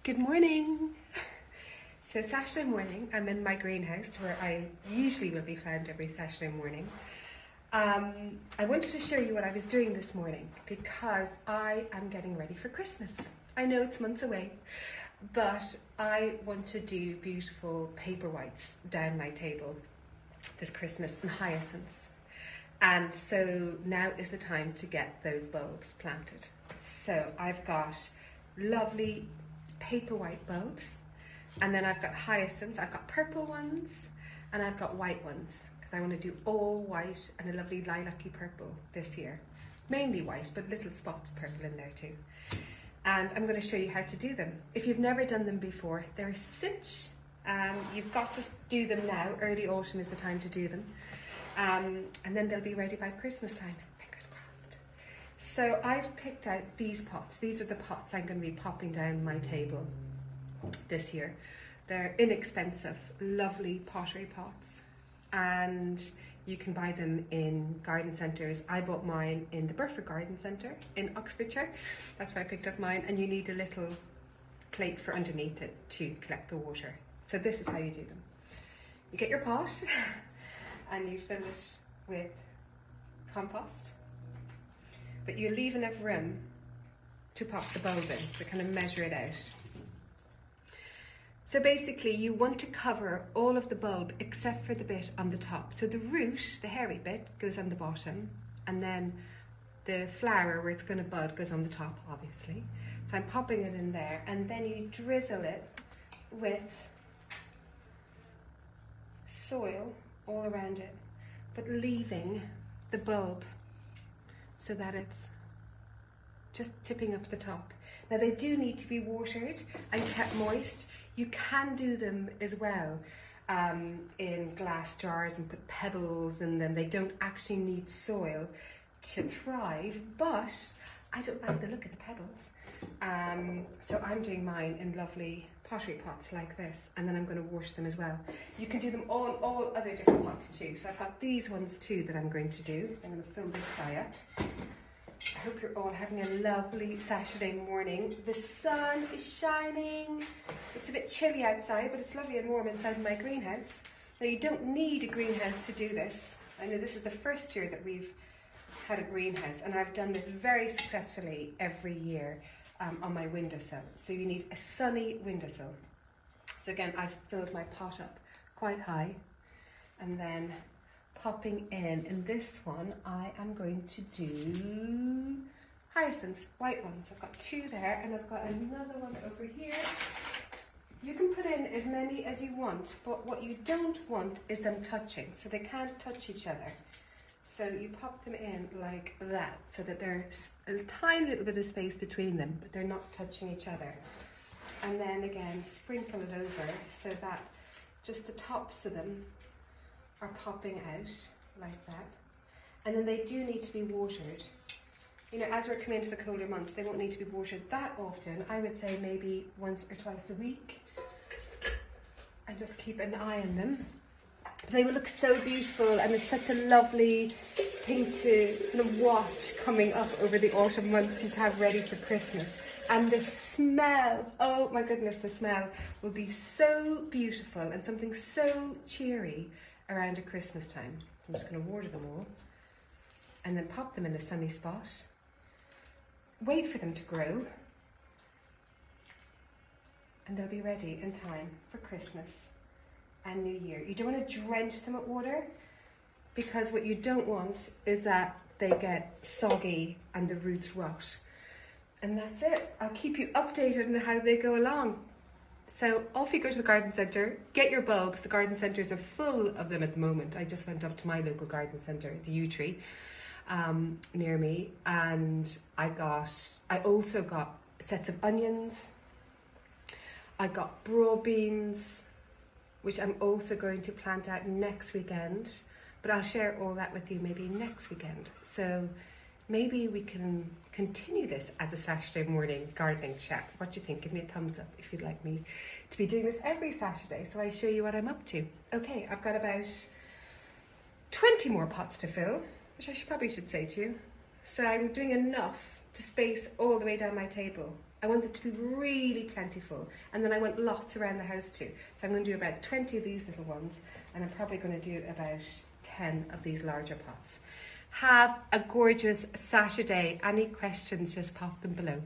Good morning. So it's Saturday morning. I'm in my greenhouse where I usually will be found every Saturday morning. I wanted to show you what I was doing this morning because I am getting ready for Christmas. I know it's months away, but I want to do beautiful paper whites down my table this Christmas and hyacinths. And so now is the time to get those bulbs planted. So I've got lovely paper white bulbs, and then I've got hyacinths. I've got purple ones and I've got white ones because I want to do all white and a lovely lilac-y purple this year. Mainly white, but little spots of purple in there too. And I'm going to show you how to do them. If you've never done them before, they're a cinch. You've got to do them now. Early autumn is the time to do them. And then they'll be ready by Christmas time. Fingers crossed. So I've picked out these pots. These are the pots I'm going to be popping down my table this year. They're inexpensive, lovely pottery pots. And you can buy them in garden centres. I bought mine in the Burford Garden Centre in Oxfordshire. That's where I picked up mine. And you need a little plate for underneath it to collect the water. So this is how you do them. You get your pot and you fill it with compost. But you leave enough room to pop the bulb in, so kind of measure it out. So basically you want to cover all of the bulb except for the bit on the top. So the root, the hairy bit, goes on the bottom, and then the flower where it's going to bud goes on the top, obviously. So I'm popping it in there, and then you drizzle it with soil all around it, but leaving the bulb so that it's just tipping up the top. Now they do need to be watered and kept moist. You can do them as well in glass jars and put pebbles in them. They don't actually need soil to thrive, but I don't like the look of the pebbles. So I'm doing mine in lovely pottery pots like this, and then I'm going to wash them as well. You can do them all other different pots too. So I've got these ones too that I'm going to do. I'm going to fill this guy up. I hope you're all having a lovely Saturday morning. The sun is shining. It's a bit chilly outside, but it's lovely and warm inside my greenhouse. Now you don't need a greenhouse to do this. I know this is the first year that we've had a greenhouse, and I've done this very successfully every year on my windowsill. So you need a sunny windowsill. So again, I've filled my pot up quite high, and then popping in this one, I am going to do hyacinths, white ones. I've got two there, and I've got another one over here. You can put in as many as you want, but what you don't want is them touching, so they can't touch each other. So you pop them in like that, so that there's a tiny little bit of space between them, but they're not touching each other. And then again, sprinkle it over so that just the tops of them are popping out like that. And then they do need to be watered. You know, as we're coming into the colder months, they won't need to be watered that often. I would say maybe once or twice a week. And just keep an eye on them. They will look so beautiful, and it's such a lovely thing to kind of watch coming up over the autumn months and to have ready for Christmas. And the smell, oh my goodness, the smell will be so beautiful and something so cheery around at Christmas time. I'm just going to water them all and then pop them in a sunny spot. Wait for them to grow, and they'll be ready in time for Christmas and New Year. You don't want to drench them with water, because what you don't want is that they get soggy and the roots rot. And that's it. I'll keep you updated on how they go along. So off you go to the garden centre, get your bulbs. The garden centres are full of them at the moment. I just went up to my local garden centre, the Yew Tree, near me, and I also got sets of onions. I got broad beans, which I'm also going to plant out next weekend, but I'll share all that with you maybe next weekend. So maybe we can continue this as a Saturday morning gardening chat. What do you think? Give me a thumbs up if you'd like me to be doing this every Saturday, so I show you what I'm up to. Okay, I've got about 20 more pots to fill, which I probably should say to you. So I'm doing enough to space all the way down my table I want it to be really plentiful, and then I want lots around the house too. So I'm going to do about 20 of these little ones, and I'm probably going to do about 10 of these larger pots. Have a gorgeous Saturday. Any questions, just pop them below.